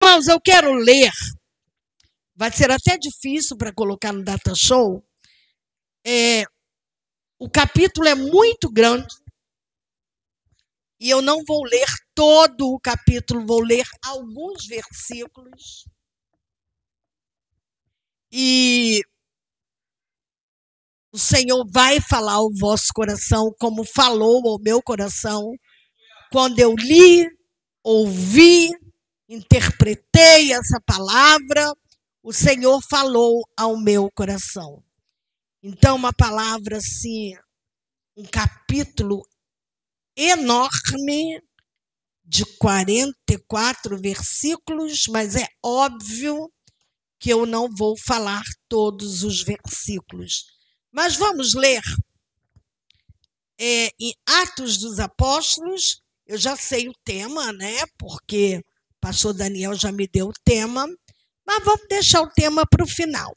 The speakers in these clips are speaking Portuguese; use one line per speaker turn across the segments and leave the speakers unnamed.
Irmãos, eu quero ler. Vai ser até difícil para colocar no Data Show. O capítulo é muito grande. E eu não vou ler todo o capítulo, vou ler alguns versículos. E o Senhor vai falar ao vosso coração, como falou ao meu coração, quando eu li, ouvi, interpretei essa palavra, o Senhor falou ao meu coração. Então, uma palavra assim, um capítulo enorme, de 44 versículos, mas é óbvio que eu não vou falar todos os versículos. Mas vamos ler em Atos dos Apóstolos. Eu já sei o tema, né? Porque o pastor Daniel já me deu o tema, mas vamos deixar o tema para o final.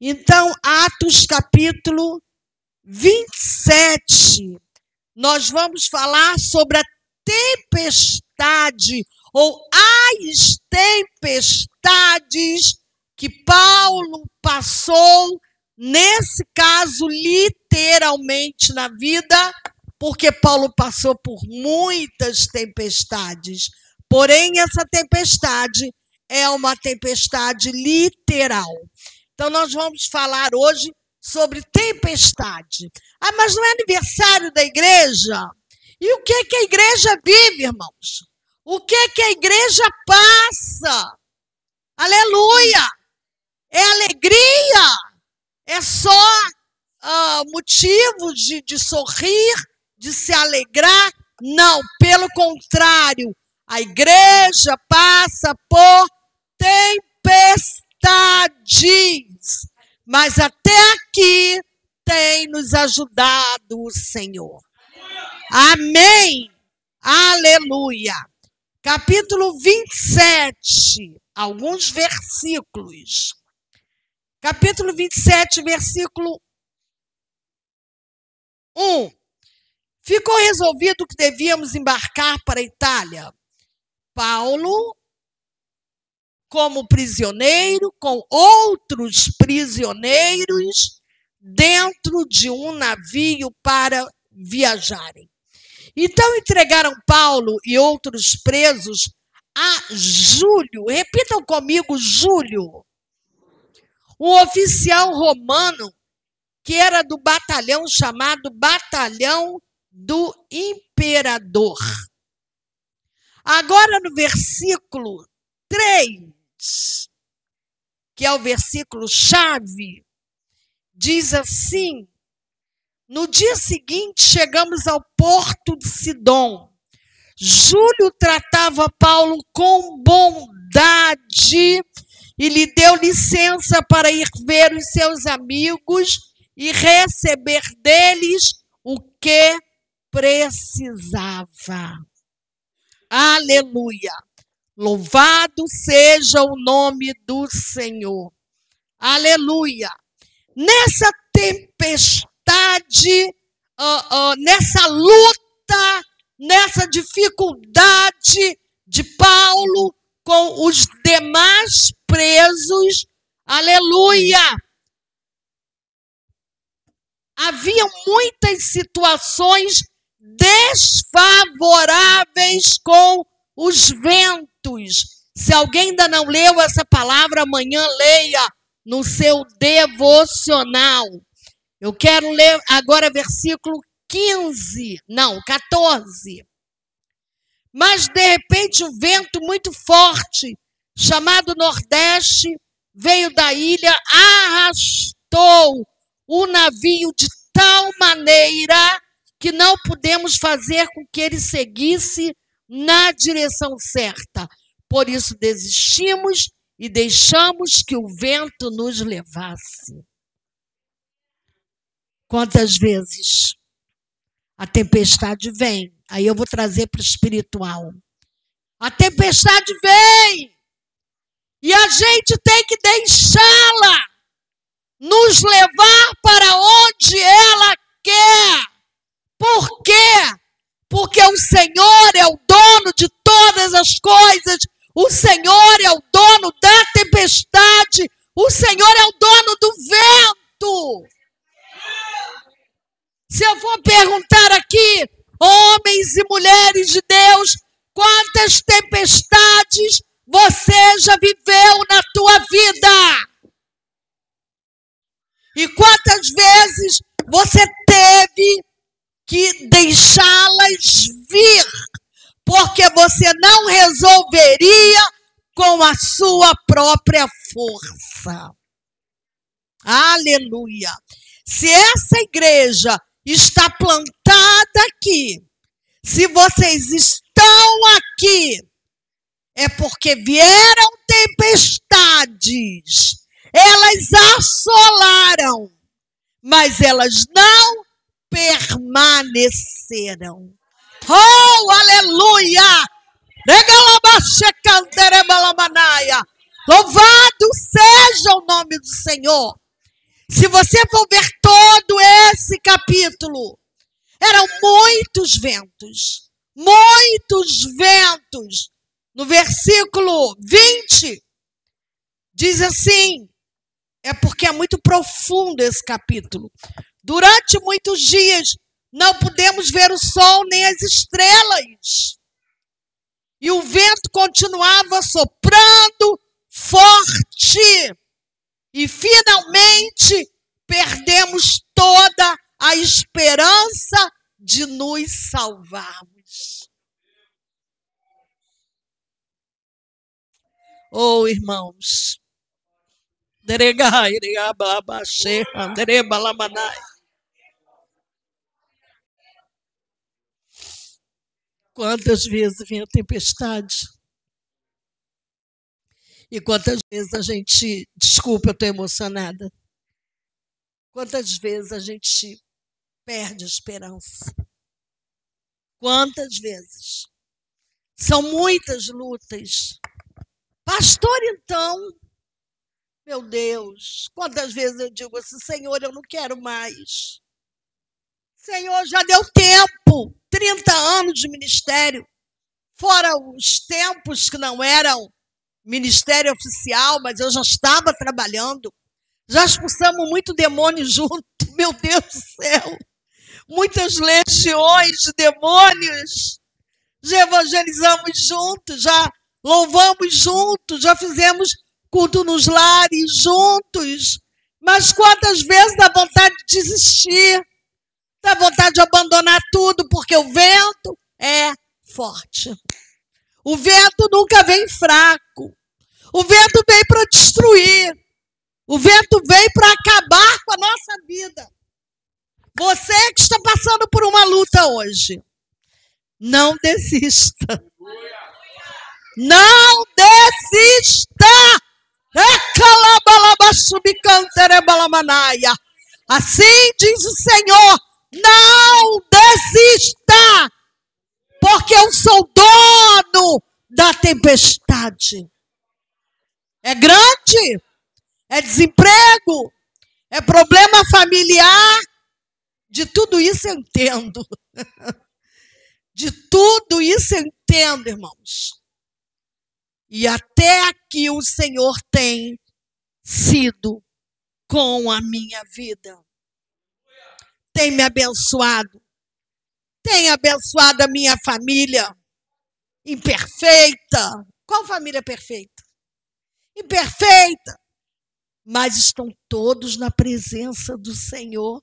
Então, Atos capítulo 27, nós vamos falar sobre a tempestade ou as tempestades que Paulo passou, nesse caso, literalmente na vida, porque Paulo passou por muitas tempestades. Porém, essa tempestade é uma tempestade literal. Então, nós vamos falar hoje sobre tempestade. Ah, mas não é aniversário da igreja? E o que a igreja vive, irmãos? O que a igreja passa? Aleluia! É alegria? É só motivo de sorrir, de se alegrar? Não, pelo contrário. A igreja passa por tempestades. Mas até aqui tem nos ajudado o Senhor. Amém. Aleluia. Capítulo 27, alguns versículos. Capítulo 27, versículo 1. Ficou resolvido que devíamos embarcar para a Itália. Paulo, como prisioneiro, com outros prisioneiros, dentro de um navio para viajarem. Então entregaram Paulo e outros presos a Júlio. Repitam comigo, Júlio. Um oficial romano que era do batalhão chamado Batalhão do Imperador. Agora no versículo 3, que é o versículo chave, diz assim: no dia seguinte chegamos ao porto de Sidom. Júlio tratava Paulo com bondade e lhe deu licença para ir ver os seus amigos e receber deles o que precisava. Aleluia! Louvado seja o nome do Senhor. Aleluia! Nessa tempestade, nessa luta, nessa dificuldade de Paulo com os demais presos, aleluia! Havia muitas situações desfavoráveis com os ventos. Se alguém ainda não leu essa palavra, amanhã leia no seu devocional. Eu quero ler agora versículo 14. Mas, de repente, um vento muito forte, chamado Nordeste, veio da ilha, arrastou o navio de tal maneira que não pudemos fazer com que ele seguisse na direção certa. Por isso desistimos e deixamos que o vento nos levasse. Quantas vezes a tempestade vem? Aí eu vou trazer para o espiritual. A tempestade vem e a gente tem que deixá-la nos levar para onde ela quer. Por quê? Porque o Senhor é o dono de todas as coisas. O Senhor é o dono da tempestade. O Senhor é o dono do vento. Se eu for perguntar aqui, homens e mulheres de Deus, quantas tempestades você já viveu na tua vida? E quantas vezes você teve que deixá-las vir, porque você não resolveria com a sua própria força. Aleluia! Se essa igreja está plantada aqui, se vocês estão aqui, é porque vieram tempestades, elas assolaram, mas elas não permaneceram. Oh, aleluia! Louvado seja o nome do Senhor. Se você for ver todo esse capítulo, eram muitos ventos, muitos ventos. No versículo 20, diz assim, é porque é muito profundo esse capítulo. Durante muitos dias, não pudemos ver o sol nem as estrelas. E o vento continuava soprando forte. E finalmente perdemos toda a esperança de nos salvarmos. Oh, irmãos. Quantas vezes vem a tempestade? E quantas vezes a gente... Desculpa, eu estou emocionada. Quantas vezes a gente perde a esperança? Quantas vezes? São muitas lutas. Pastor, então, meu Deus, quantas vezes eu digo assim, Senhor, eu não quero mais. Senhor, já deu tempo, 30 anos de ministério, fora os tempos que não eram ministério oficial, mas eu já estava trabalhando. Já expulsamos muito demônio junto, meu Deus do céu. Muitas legiões de demônios. Já evangelizamos juntos, já louvamos juntos, já fizemos culto nos lares juntos. Mas quantas vezes dá vontade de desistir, dá vontade de abandonar tudo, porque o vento é forte. O vento nunca vem fraco. O vento vem para destruir. O vento vem para acabar com a nossa vida. Você que está passando por uma luta hoje, não desista. Não desista. Assim diz o Senhor, não desista, porque eu sou dono da tempestade. É grande, é desemprego, é problema familiar, de tudo isso eu entendo. De tudo isso eu entendo, irmãos. E até aqui o Senhor tem sido com a minha vida. Tem me abençoado. Tem abençoado a minha família. Imperfeita. Qual família perfeita? Imperfeita. Mas estão todos na presença do Senhor.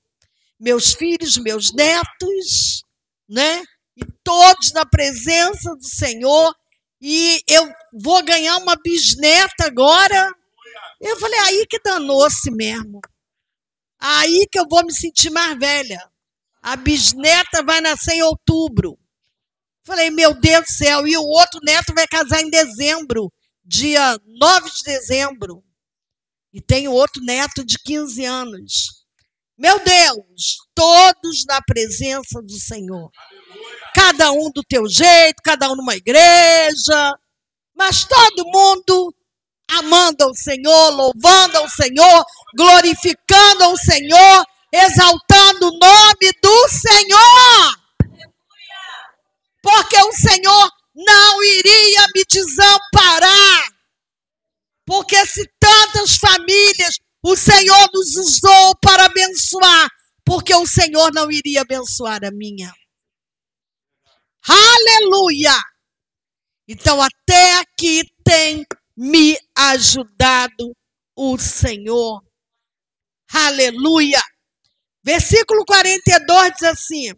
Meus filhos, meus netos, né? E todos na presença do Senhor. E eu vou ganhar uma bisneta agora. Eu falei, aí que danou-se mesmo. Aí que eu vou me sentir mais velha. A bisneta vai nascer em outubro. Falei, meu Deus do céu. E o outro neto vai casar em dezembro. Dia 9 de dezembro. E tem outro neto de 15 anos. Meu Deus, todos na presença do Senhor. Cada um do teu jeito, cada um numa igreja, mas todo mundo amando ao Senhor, louvando ao Senhor, glorificando ao Senhor, exaltando o nome do Senhor. Porque o Senhor não iria me desamparar. Porque se tantas famílias o Senhor nos usou para abençoar, porque o Senhor não iria abençoar a minha. Aleluia! Então até aqui tem me ajudado o Senhor. Aleluia! Versículo 42 diz assim: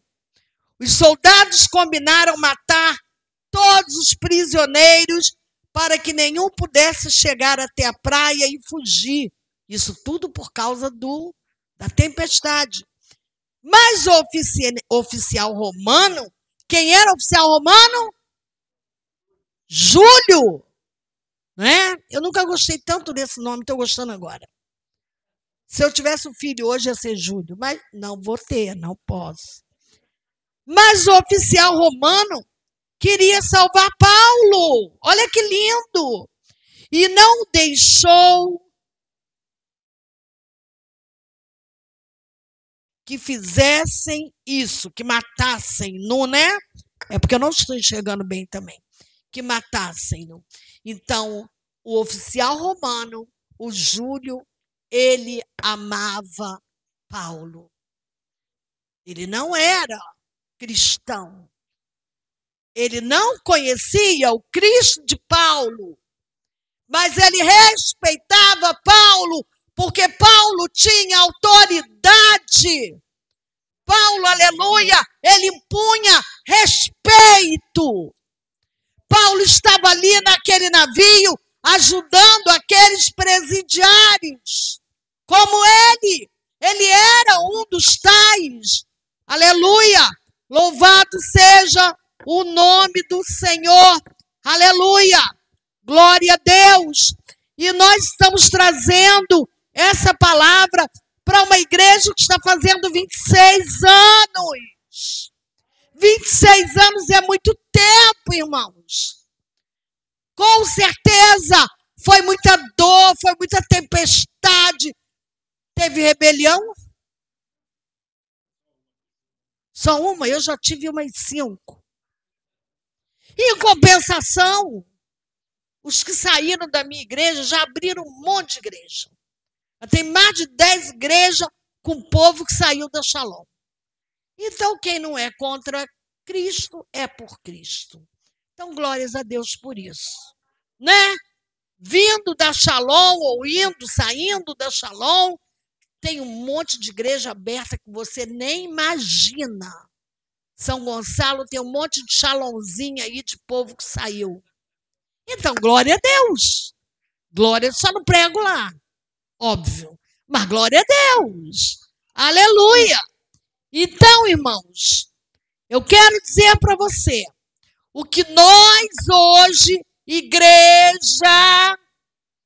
os soldados combinaram matar todos os prisioneiros para que nenhum pudesse chegar até a praia e fugir. Isso tudo por causa da tempestade. Mas o oficial romano, quem era o oficial romano? Júlio. Né? Eu nunca gostei tanto desse nome, estou gostando agora. Se eu tivesse um filho hoje ia ser Júlio, mas não vou ter, não posso. Mas o oficial romano queria salvar Paulo. Olha que lindo! E não deixou que fizessem isso, que matassem-no, né? É porque eu não estou enxergando bem também. Que matassem-no. Então, o oficial romano, o Júlio, ele amava Paulo. Ele não era cristão. Ele não conhecia o Cristo de Paulo, mas ele respeitava Paulo, porque Paulo tinha autoridade. Paulo, aleluia, ele impunha respeito. Paulo estava ali naquele navio, ajudando aqueles presidiários, como ele. Ele era um dos tais. Aleluia! Louvado seja o nome do Senhor. Aleluia! Glória a Deus! E nós estamos trazendo essa palavra para uma igreja que está fazendo 26 anos. 26 anos é muito tempo, irmãos. Com certeza foi muita dor, foi muita tempestade. Teve rebelião? Só uma? Eu já tive umas 5. E em compensação, os que saíram da minha igreja já abriram um monte de igreja. Tem mais de 10 igrejas com o povo que saiu da Shalom. Então, quem não é contra Cristo é por Cristo. Então, glórias a Deus por isso. Né? Vindo da Shalom ou indo, saindo da Shalom, tem um monte de igreja aberta que você nem imagina. São Gonçalo tem um monte de Shalomzinho aí de povo que saiu. Então, glória a Deus. Glória, só não prego lá, óbvio. Mas glória a Deus. Aleluia. Então, irmãos, eu quero dizer para você, o que nós hoje, igreja,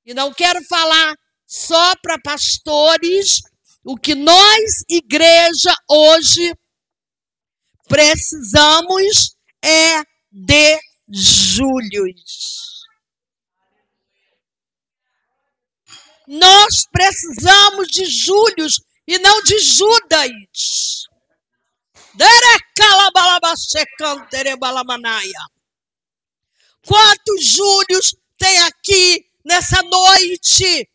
e não quero falar só para pastores, o que nós, igreja, hoje, precisamos é de Júlios. Nós precisamos de Júlios e não de Judas. Quantos Júlios tem aqui nessa noite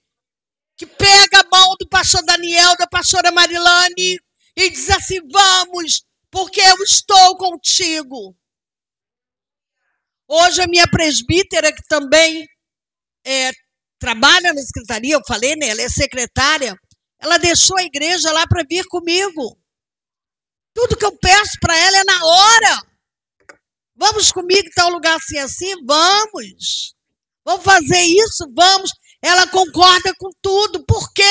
que pega a mão do pastor Daniel, da pastora Marilane e diz assim, vamos, porque eu estou contigo. Hoje a minha presbítera, que também trabalha na secretaria, eu falei, né? Ela é secretária, ela deixou a igreja lá para vir comigo. Tudo que eu peço para ela é na hora. Vamos comigo em tal lugar assim, assim? Vamos. Vamos fazer isso? Vamos. Ela concorda com tudo. Por quê?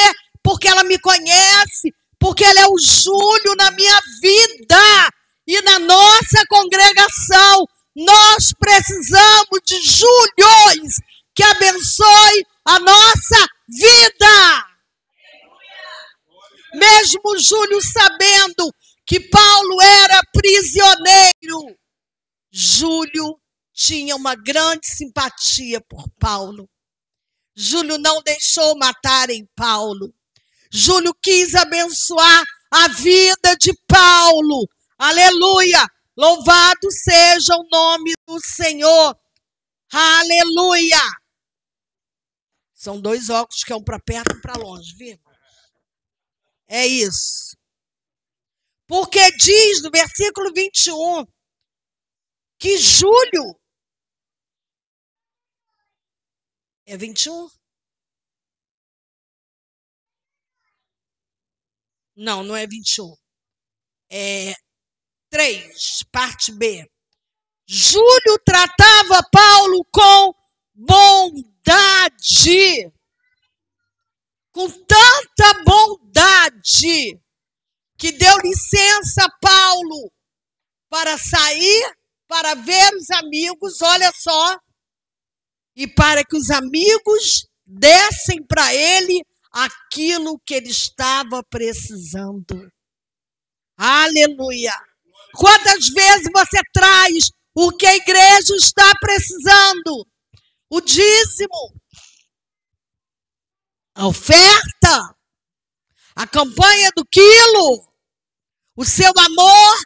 Porque ela me conhece. Porque ela é o Júlio na minha vida. E na nossa congregação, nós precisamos de Júlios que abençoe a nossa vida. Mesmo Júlio sabendo que Paulo era prisioneiro, Júlio tinha uma grande simpatia por Paulo. Júlio não deixou matarem Paulo. Júlio quis abençoar a vida de Paulo. Aleluia! Louvado seja o nome do Senhor. Aleluia. São dois óculos que é um para perto e para longe, viu? É isso. Porque diz no versículo 21 que julho é 21? Não, não é 21. É 3, parte B. Júlio tratava Paulo com bondade. Com tanta bondade que deu licença a Paulo para sair, para ver os amigos, olha só, e para que os amigos dessem para ele aquilo que ele estava precisando. Aleluia! Quantas vezes você traz o que a igreja está precisando? O dízimo, a oferta, a campanha do quilo, o seu amor,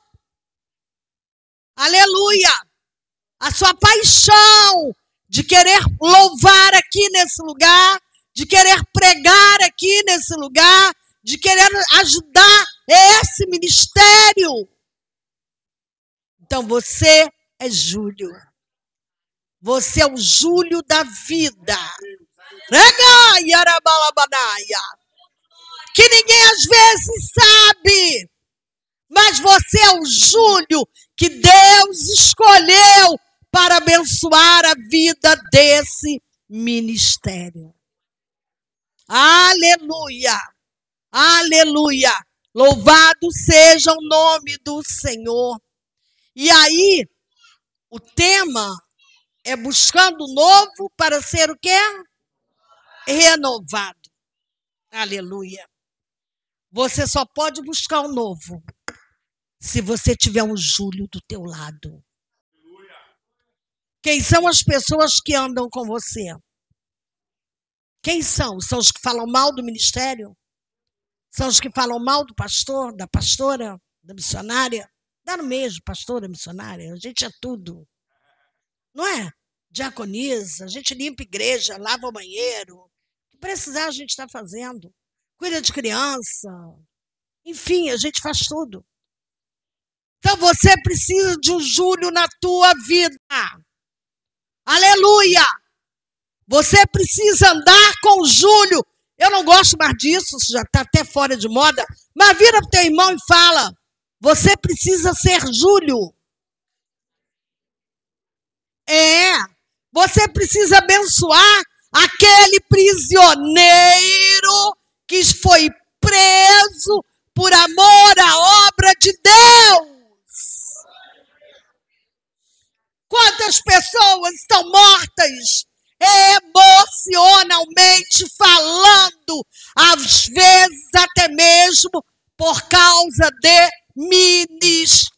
aleluia, a sua paixão de querer louvar aqui nesse lugar, de querer pregar aqui nesse lugar, de querer ajudar esse ministério. Então você é Júlio. Você é o Júlio da vida. Que ninguém às vezes sabe, mas você é o Júlio que Deus escolheu para abençoar a vida desse ministério. Aleluia! Aleluia! Louvado seja o nome do Senhor. E aí, o tema é buscando o novo para ser o quê? Renovado. Aleluia. Você só pode buscar o novo se você tiver um Júlio do teu lado. Quem são as pessoas que andam com você? Quem são? São os que falam mal do ministério? São os que falam mal do pastor, da pastora, da missionária? Dá no mesmo, pastora, missionária. A gente é tudo. Não é? Diaconisa, a gente limpa igreja, lava o banheiro. O que precisar a gente está fazendo. Cuida de criança. Enfim, a gente faz tudo. Então você precisa de um Júlio na tua vida. Aleluia! Você precisa andar com o Júlio. Eu não gosto mais disso, já está até fora de moda. Mas vira para o teu irmão e fala, você precisa ser Júlio. Você precisa abençoar aquele prisioneiro que foi preso por amor à obra de Deus. Quantas pessoas estão mortas emocionalmente falando, às vezes até mesmo por causa de ministérios.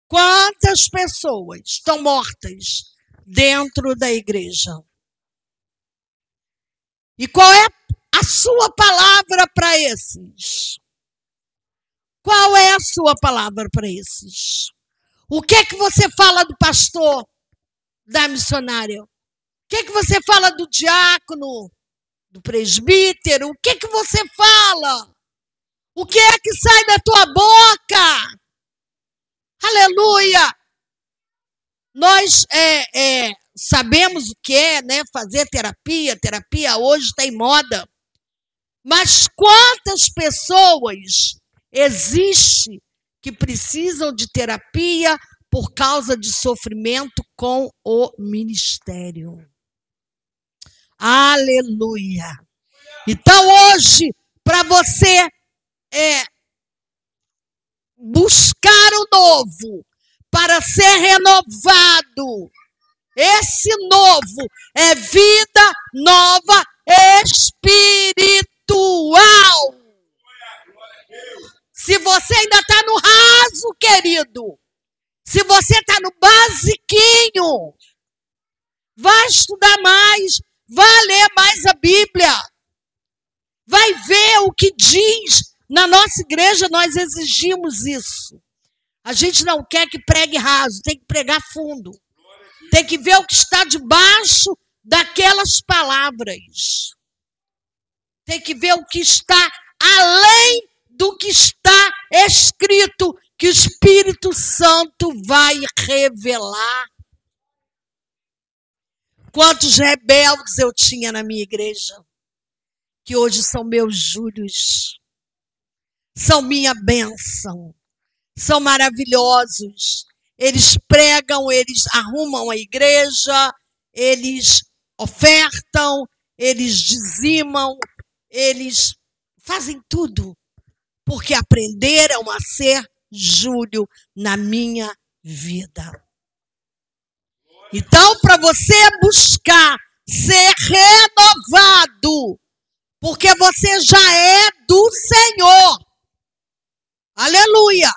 Quantas pessoas estão mortas dentro da igreja? E qual é a sua palavra para esses? Qual é a sua palavra para esses? O que é que você fala do pastor, da missionária? O que é que você fala do diácono, do presbítero? O que é que você fala? O que é que sai da tua boca? Aleluia! Nós sabemos o que é, né? Fazer terapia. Terapia hoje está em moda. Mas quantas pessoas existem que precisam de terapia por causa de sofrimento com o ministério? Aleluia! Então hoje, para você buscar o novo, para ser renovado, esse novo é vida nova espiritual. Se você ainda está no raso, querido, se você está no basiquinho, vai estudar mais, vai ler mais a Bíblia. Vai ver o que diz. Na nossa igreja nós exigimos isso. A gente não quer que pregue raso, tem que pregar fundo. Tem que ver o que está debaixo daquelas palavras. Tem que ver o que está além do que está escrito, que o Espírito Santo vai revelar. Quantos rebeldes eu tinha na minha igreja, que hoje são meus júlios, são minha bênção, são maravilhosos. Eles pregam, eles arrumam a igreja, eles ofertam, eles dizimam, eles fazem tudo, porque aprenderam a ser júlio na minha vida. Então, para você buscar ser renovado, porque você já é do Senhor. Aleluia!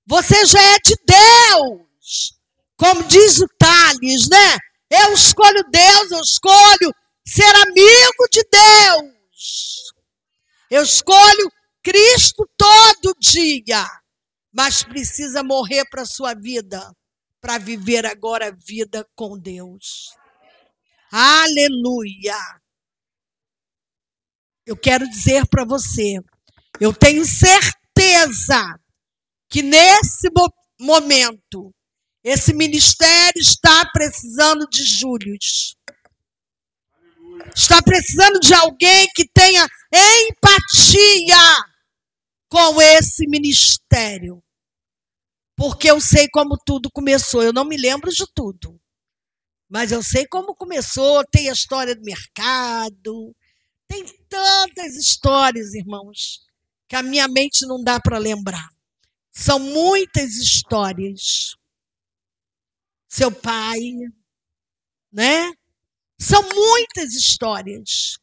Você já é de Deus. Como diz o Tales, né? Eu escolho Deus, eu escolho ser amigo de Deus. Eu escolho Cristo todo dia. Mas precisa morrer para a sua vida, para viver agora a vida com Deus. Aleluia! Eu quero dizer para você, eu tenho certeza que nesse momento, esse ministério está precisando de júlios. Está precisando de alguém que tenha empatia com esse ministério. Porque eu sei como tudo começou. Eu não me lembro de tudo. Mas eu sei como começou. Tem a história do mercado. Tem tantas histórias, irmãos, que a minha mente não dá para lembrar. São muitas histórias. Seu pai, né? São muitas histórias.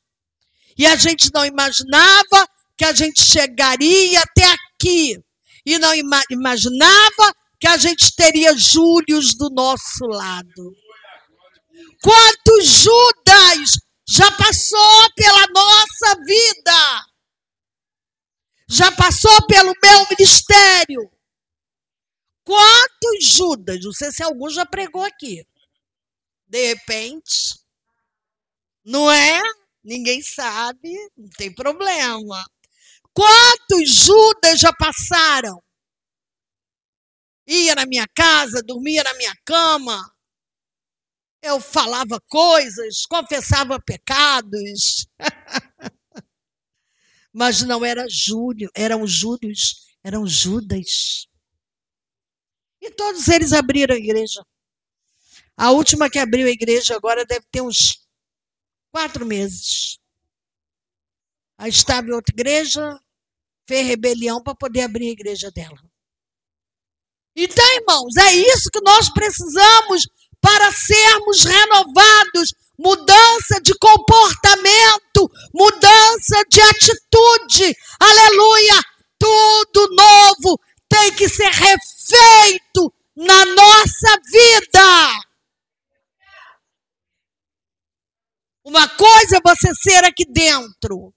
E a gente não imaginava que a gente chegaria até aqui. E não imaginava que a gente teria júlios do nosso lado. Quantos Judas já passou pela nossa vida? Já passou pelo meu ministério? Quantos Judas? Não sei se algum já pregou aqui. De repente, não é? Ninguém sabe, não tem problema. Quantos Judas já passaram? Ia na minha casa, dormia na minha cama. Eu falava coisas, confessava pecados. Mas não era Júlio, eram Júlios, eram Judas. E todos eles abriram a igreja. A última que abriu a igreja agora deve ter uns 4 meses. Aí estava em outra igreja, fez rebelião para poder abrir a igreja dela. Então, irmãos, é isso que nós precisamos para sermos renovados. Mudança de comportamento, mudança de atitude. Aleluia! Tudo novo tem que ser refeito na nossa vida. Uma coisa é você ser aqui dentro.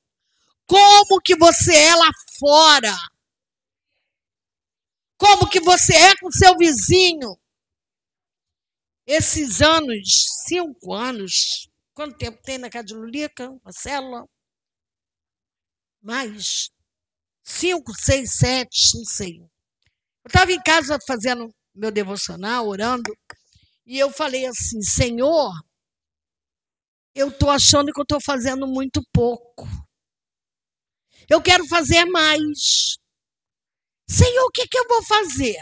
Como que você é lá fora? Como que você é com seu vizinho? Esses anos, 5 anos, quanto tempo tem na casa de Lulica, uma célula? Mais 5, 6, 7, não sei. Eu estava em casa fazendo meu devocional, orando, e eu falei assim, Senhor, eu estou achando que eu estou fazendo muito pouco. Eu quero fazer mais. Senhor, o que eu vou fazer?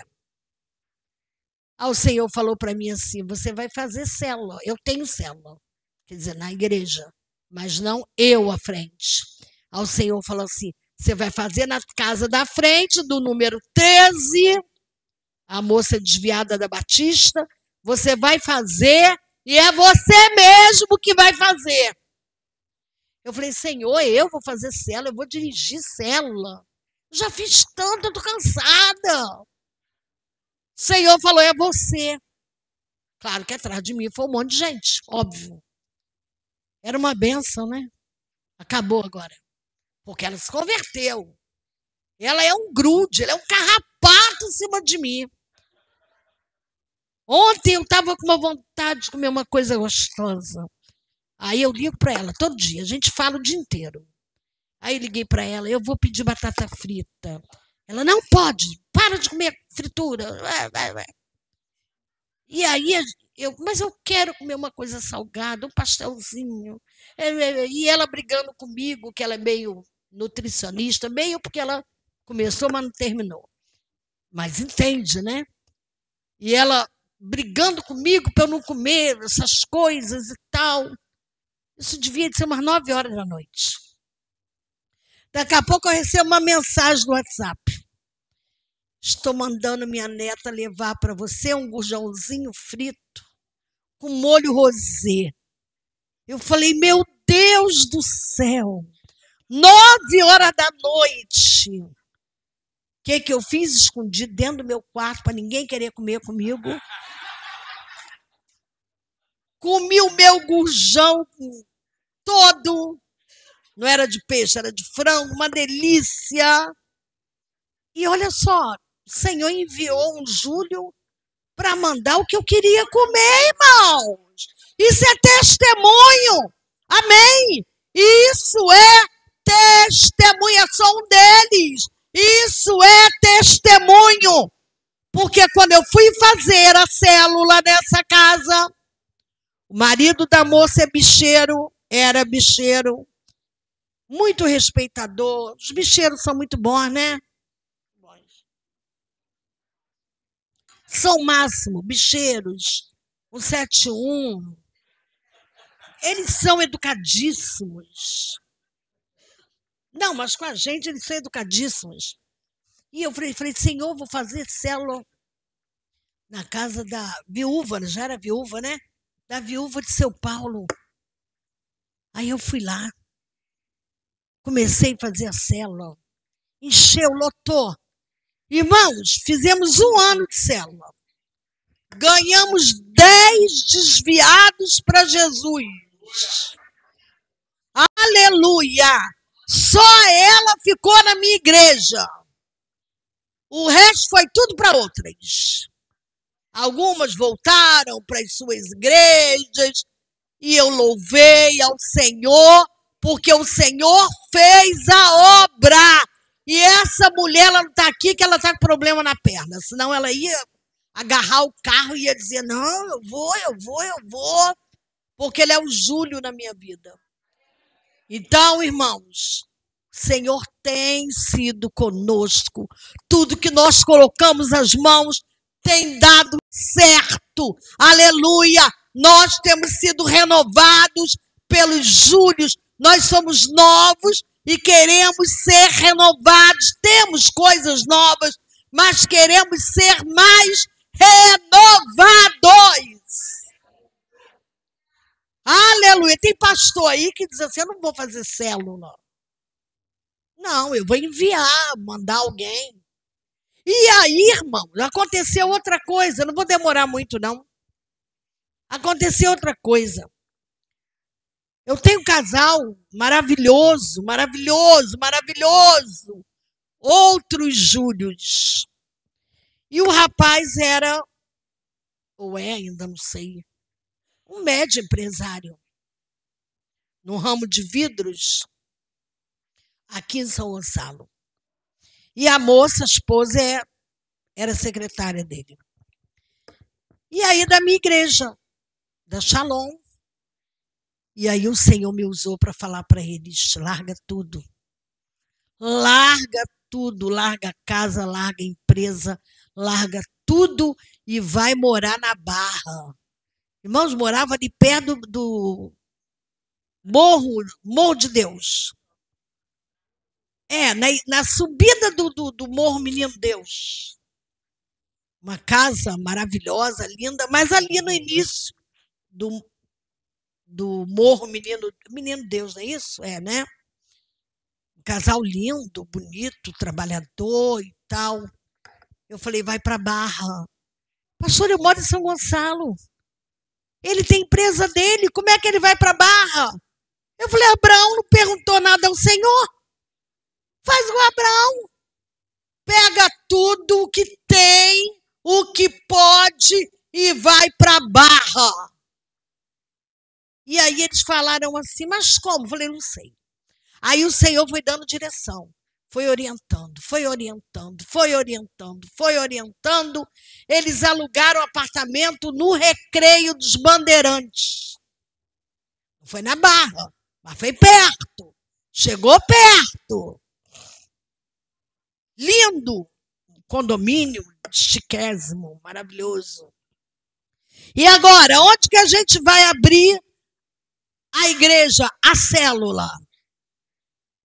Aí o Senhor falou para mim assim, você vai fazer célula. Eu tenho célula, quer dizer, na igreja, mas não eu à frente. Aí o Senhor falou assim, você vai fazer na casa da frente, do número 13, a moça desviada da Batista, você vai fazer e é você mesmo que vai fazer. Eu falei, Senhor, eu vou fazer célula, eu vou dirigir célula. Eu já fiz tanto, eu estou cansada. O Senhor falou, é você. Claro que atrás de mim foi um monte de gente, óbvio. Era uma bênção, né? Acabou agora. porque ela se converteu. Ela é um grude, ela é um carrapato em cima de mim. Ontem eu estava com uma vontade de comer uma coisa gostosa. Aí eu ligo para ela todo dia, a gente fala o dia inteiro. Aí liguei para ela, eu vou pedir batata frita. Ela, não pode, para de comer fritura. E aí, mas eu quero comer uma coisa salgada, um pastelzinho. E ela brigando comigo, que ela é meio nutricionista, meio porque ela começou, mas não terminou. Mas entende, né? E ela brigando comigo para eu não comer essas coisas e tal. Isso devia de ser umas 9 horas da noite. Daqui a pouco eu recebo uma mensagem no WhatsApp. Estou mandando minha neta levar para você um gurjãozinho frito com molho rosé. Eu falei, meu Deus do céu, 9 horas da noite. O que eu fiz? Escondi dentro do meu quarto para ninguém querer comer comigo. Comi o meu gurjão todo. Não era de peixe, era de frango, uma delícia. E olha só, o Senhor enviou um Júlio para mandar o que eu queria comer, irmãos. Isso é testemunho. Amém? Isso é testemunho, é só um deles. Isso é testemunho. Porque quando eu fui fazer a célula nessa casa, o marido da moça é bicheiro, era bicheiro, muito respeitador. Os bicheiros são muito bons, né? São Máximo, bicheiros, 171. Eles são educadíssimos. Não, mas com a gente eles são educadíssimos. E eu falei, Senhor, vou fazer célula na casa da viúva, já era viúva, né? Da viúva de São Paulo. Aí eu fui lá, comecei a fazer a célula, encheu, lotou. Irmãos, fizemos 1 ano de célula. Ganhamos 10 desviados para Jesus. Aleluia! Só ela ficou na minha igreja. O resto foi tudo para outras. Algumas voltaram para as suas igrejas. E eu louvei ao Senhor, porque o Senhor fez a obra. E essa mulher, ela não está aqui, que ela está com problema na perna. Senão ela ia agarrar o carro e ia dizer, não, eu vou. Porque ele é o Júlio na minha vida. Então, irmãos, o Senhor tem sido conosco. Tudo que nós colocamos as mãos tem dado certo. Aleluia! Nós temos sido renovados pelos Júlios. Nós somos novos e queremos ser renovados. Temos coisas novas, mas queremos ser mais renovados. Aleluia! Tem pastor aí que diz assim, eu não vou fazer célula. Não, eu vou enviar, mandar alguém. E aí, irmão, aconteceu outra coisa. Não vou demorar muito, não. Aconteceu outra coisa. Eu tenho um casal maravilhoso, maravilhoso, maravilhoso. Outros Júlios. E o rapaz era, ou é ainda, não sei, um médio empresário. No ramo de vidros, aqui em São Gonçalo. E a moça, a esposa, era secretária dele. E aí da minha igreja, da Shalom. E aí o Senhor me usou para falar para eles, larga tudo. Larga tudo, larga a casa, larga a empresa, larga tudo e vai morar na Barra. Irmãos, morava ali perto do Morro de Deus. Na subida do Morro Menino Deus. Uma casa maravilhosa, linda, mas ali no início do Morro Menino Deus, não é isso? É, né? Um casal lindo, bonito, trabalhador e tal. Eu falei, vai para Barra. Pastor, eu moro em São Gonçalo. Ele tem empresa dele, como é que ele vai para Barra? Eu falei, Abraão não perguntou nada ao Senhor. Faz o Abraão. Pega tudo o que tem, o que pode e vai para a barra. E aí eles falaram assim, mas como? Eu falei, não sei. Aí o Senhor foi dando direção. Foi orientando, foi orientando, foi orientando, foi orientando. Eles alugaram apartamento no Recreio dos Bandeirantes. Não foi na Barra, mas foi perto. Chegou perto. Lindo. Condomínio chiquésimo, maravilhoso. E agora, onde que a gente vai abrir a igreja, a célula?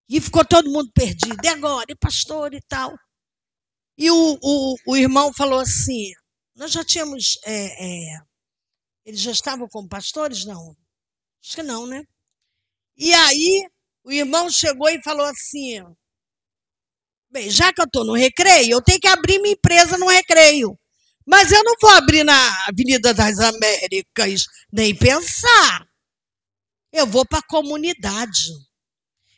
E ficou todo mundo perdido. E agora? E pastor e tal? E o irmão falou assim, nós já tínhamos... eles já estavam como pastores? Não. Acho que não, né? E aí, o irmão chegou e falou assim, bem, já que eu estou no Recreio, eu tenho que abrir minha empresa no Recreio. Mas eu não vou abrir na Avenida das Américas, nem pensar. Eu vou para a comunidade.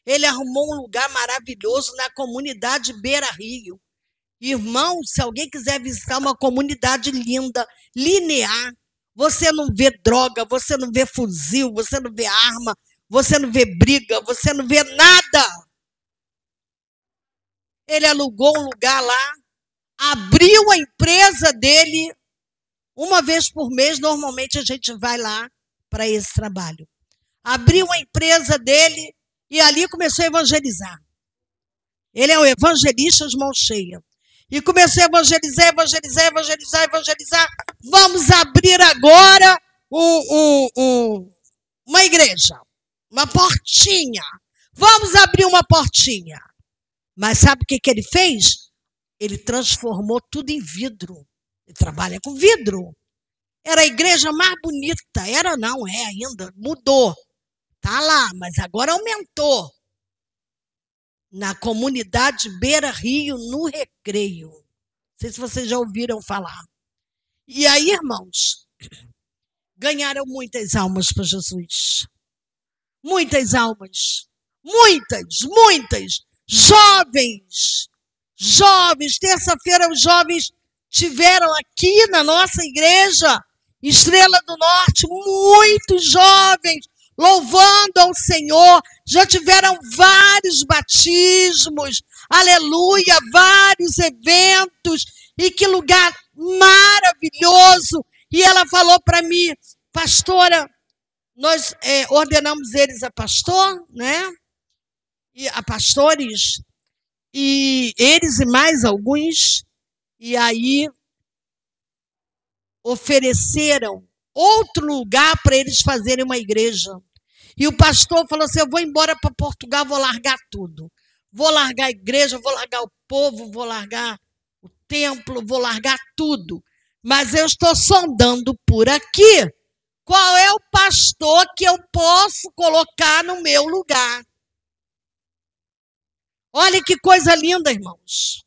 Ele arrumou um lugar maravilhoso na comunidade Beira Rio. Irmão, se alguém quiser visitar uma comunidade linda, linear, você não vê droga, você não vê fuzil, você não vê arma, você não vê briga, você não vê nada. Ele alugou um lugar lá, abriu a empresa dele, uma vez por mês, normalmente a gente vai lá para esse trabalho. Abriu a empresa dele e ali começou a evangelizar. Ele é um evangelista de mão cheia. E começou a evangelizar, evangelizar, evangelizar, evangelizar. Vamos abrir agora uma igreja, uma portinha. Vamos abrir uma portinha. Mas sabe o que ele fez? Ele transformou tudo em vidro. Ele trabalha com vidro. Era a igreja mais bonita. Era não, é ainda. Mudou. Tá lá, mas agora aumentou. Na comunidade Beira Rio, no Recreio. Não sei se vocês já ouviram falar. E aí, irmãos, ganharam muitas almas para Jesus. Muitas almas. Muitas, muitas. Jovens. Jovens. Terça-feira os jovens tiveram aqui na nossa igreja, Estrela do Norte, muitos jovens louvando ao Senhor, já tiveram vários batismos, aleluia, vários eventos, e que lugar maravilhoso. E ela falou para mim, pastora, nós ordenamos eles a pastor, né? E a pastores, e eles e mais alguns, e aí ofereceram outro lugar para eles fazerem uma igreja. E o pastor falou assim, eu vou embora para Portugal, vou largar tudo. Vou largar a igreja, vou largar o povo, vou largar o templo, vou largar tudo. Mas eu estou sondando por aqui qual é o pastor que eu posso colocar no meu lugar. Olha que coisa linda, irmãos.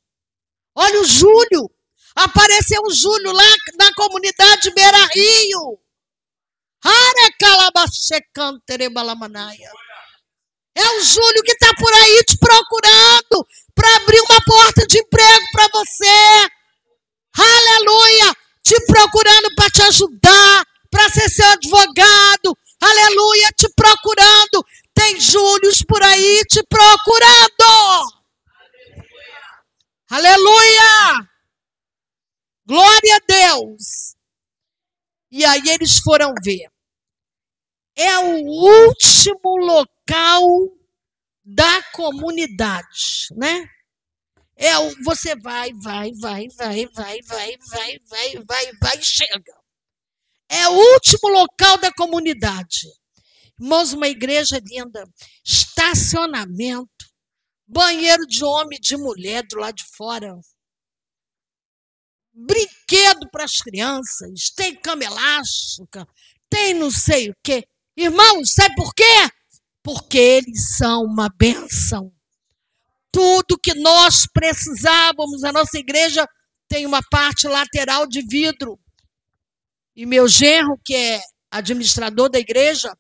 Olha o Júlio. Apareceu o Júlio lá na comunidade Beira Rio. É o Júlio que está por aí te procurando para abrir uma porta de emprego para você. Aleluia! Te procurando para te ajudar, para ser seu advogado. Aleluia! Te procurando. Tem Júlios por aí te procurando. Aleluia! Glória a Deus! E aí eles foram ver. É o último local da comunidade, né? Você vai, chega. É o último local da comunidade. Irmãos, uma igreja linda. Estacionamento. Banheiro de homem e de mulher do lado de fora. Brinquedo para as crianças. Tem cama elástica. Tem não sei o quê. Irmãos, sabe por quê? Porque eles são uma bênção. Tudo que nós precisávamos, a nossa igreja tem uma parte lateral de vidro. E meu genro, que é administrador da igreja,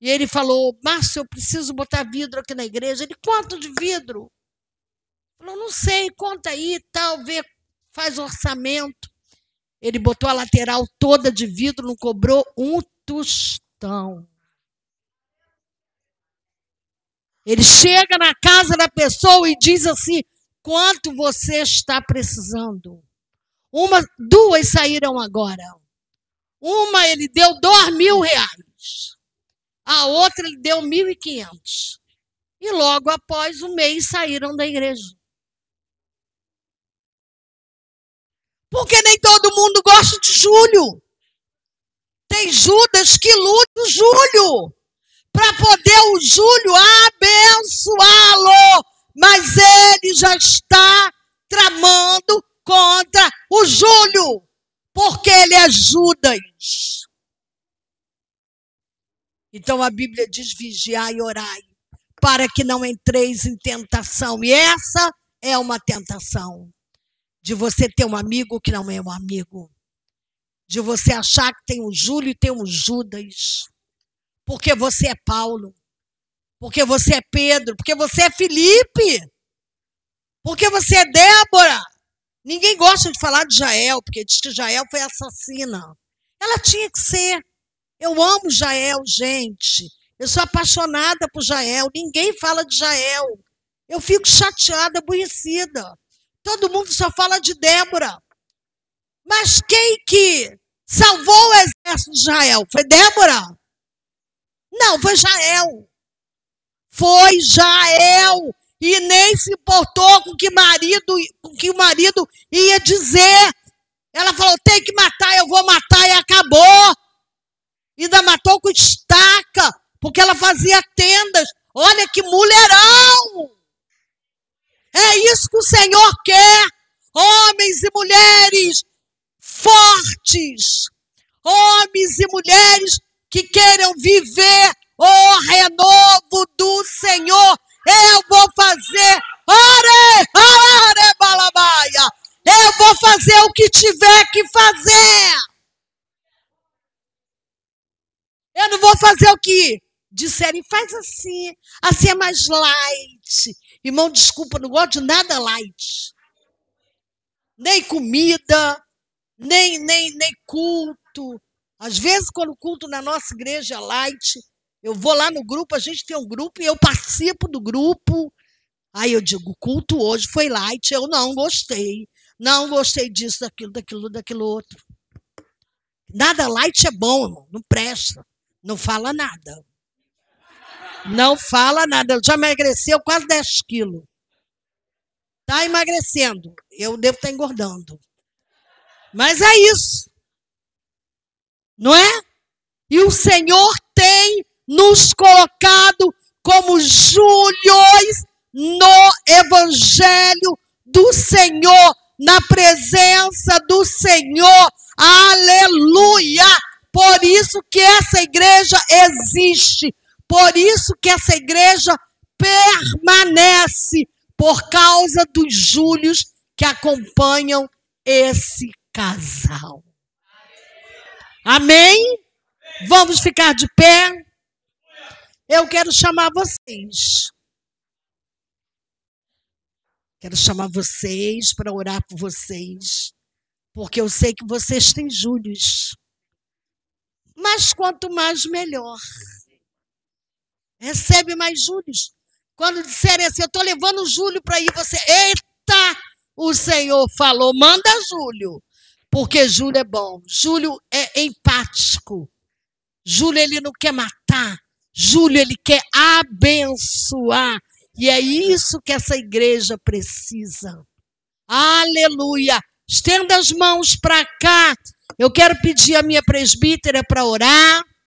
e ele falou, Márcio, eu preciso botar vidro aqui na igreja. Ele, quanto de vidro? Falou, não sei, conta aí, tal, vê, faz orçamento. Ele botou a lateral toda de vidro, não cobrou um tostão. Ele chega na casa da pessoa e diz assim, quanto você está precisando? Duas saíram agora. Uma ele deu R$2.000. A outra ele deu 1.500. E logo após o mês saíram da igreja. Porque nem todo mundo gosta de Júlio. Tem Judas que luta o Júlio. Para poder o Júlio abençoá-lo. Mas ele já está tramando contra o Júlio. Porque ele é Judas. Então a Bíblia diz, vigiai e orai, para que não entreis em tentação. E essa é uma tentação. De você ter um amigo que não é um amigo. De você achar que tem um Júlio e tem um Judas. Porque você é Paulo. Porque você é Pedro. Porque você é Filipe. Porque você é Débora. Ninguém gosta de falar de Jael, porque diz que Jael foi assassina. Ela tinha que ser. Eu amo Jael, gente. Eu sou apaixonada por Jael. Ninguém fala de Jael. Eu fico chateada, aborrecida. Todo mundo só fala de Débora. Mas quem que salvou o exército de Israel? Foi Débora? Não, foi Jael. Foi Jael. E nem se importou com o que o marido ia dizer. Ela falou, tem que matar, eu vou matar, e acabou. Ainda matou com estaca, porque ela fazia tendas. Olha que mulherão! É isso que o Senhor quer. Homens e mulheres fortes. Homens e mulheres que queiram viver o renovo do Senhor. Eu vou fazer. Balabaia. Eu vou fazer o que tiver que fazer. Eu não vou fazer o que disserem, faz assim. Assim é mais light. Irmão, desculpa, não gosto de nada light. Nem comida, nem culto. Às vezes, quando o culto na nossa igreja é light, eu vou lá no grupo, a gente tem um grupo e eu participo do grupo. Aí eu digo, o culto hoje foi light, eu não gostei. Não gostei disso, daquilo outro. Nada light é bom, irmão, não presta. Não fala nada. Não fala nada. Já emagreceu quase 10 quilos. Está emagrecendo. Eu devo estar engordando. Mas é isso. Não é? E o Senhor tem nos colocado como Júlios no Evangelho do Senhor. Na presença do Senhor. Aleluia! Por isso que essa igreja existe. Por isso que essa igreja permanece. Por causa dos Júlios que acompanham esse casal. Amém? Vamos ficar de pé? Eu quero chamar vocês. Quero chamar vocês para orar por vocês. Porque eu sei que vocês têm Júlios. Mas quanto mais, melhor. Recebe mais Júlios. Quando disserem assim, eu estou levando o Júlio para ir, você... Eita! O Senhor falou, manda Júlio. Porque Júlio é bom. Júlio é empático. Júlio, ele não quer matar. Júlio, ele quer abençoar. E é isso que essa igreja precisa. Aleluia! Estenda as mãos para cá. Eu quero pedir a minha presbítera para orar.